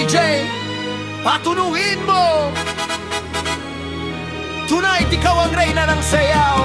DJ, patunuin mo. Tonight, ikaw ang reyna ng sayaw.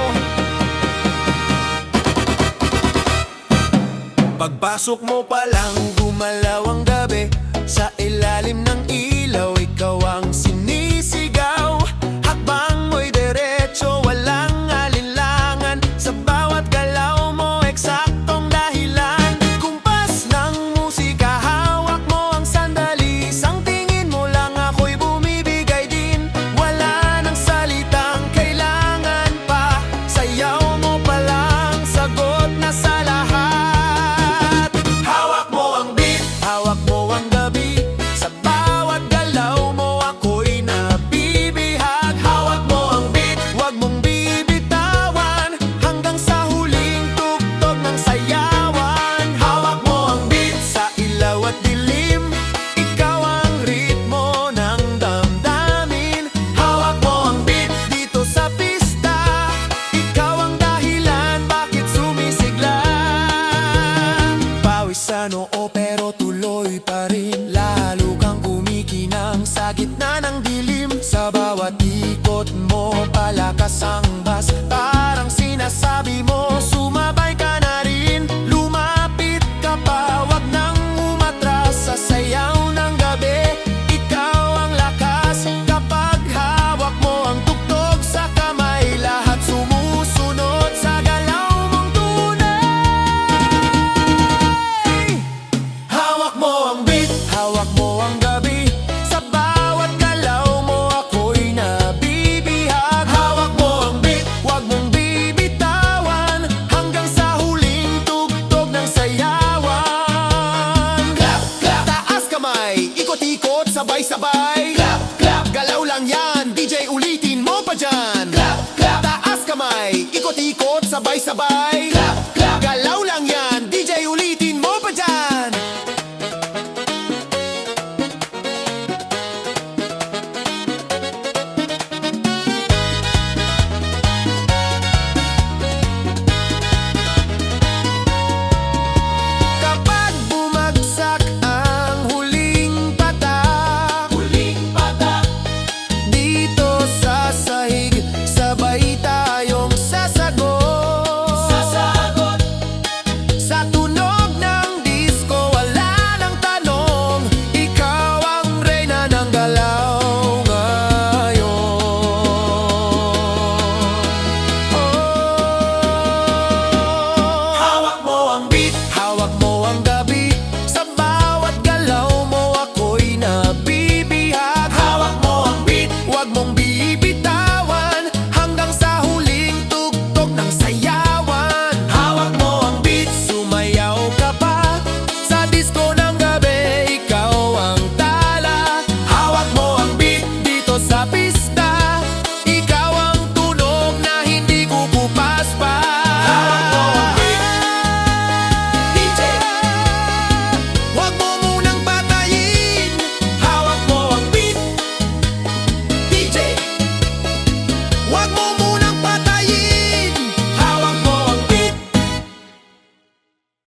Pagpasok mo pa lang, gumalaw ang gabi. Sa ilalim ng ilaw, ikaw ang sinisigaw. Hakbang mo'y diretso, walang alinlangan. Sa bawat galaw mo, eksaktong dahilan. Kumpas ng musika, hawak mo ang sandali. Isang tingin mo lang, ako'y bumibigay din. Wala nang salitang kailangan pa. Sayaw mo pa lang, sagot na sa lahat. Hawak mo ang beat, hawak mo ang gabi. Sa bawat galaw mo, ako'y nabibihag. Hawak mo ang beat, wag mong bibitawan. Hanggang sa huling tugtog ng sayawan. Hawak mo ang beat, sa ilaw at dilim. Ikaw ang ritmo ng damdamin. Hawak mo ang beat, dito sa pista. Ikaw ang dahilan, bakit sumisigla. Pawis sa noo pero tuloy pa rin. Lalo kang kumikinang sa gitna ng dilim. Sa bawat ikot mo, palakas ang bas. Parang sinasabi mo, sumabay ka na rin. Lumapit ka pa, wag nang umatras. Sa sayaw ng gabi, ikaw ang lakas. Kapag hawak mo ang tugtog sa kamay, lahat sumusunod sa galaw mong tunay. Hawak mo ang beat, hawak mo ang gabi. Sa bawat galaw mo, ako'y nabibihag. Hawak mo ang beat, wag mong bibitawan. Hanggang sa huling tugtog ng sayawan. Clap, clap, taas kamay, ikot-ikot, sabay-sabay. Clap, clap, galaw lang yan, DJ ulitin mo pa dyan. Clap, clap, taas kamay, ikot-ikot, sabay-sabay. Clap, clap, galaw lang yan.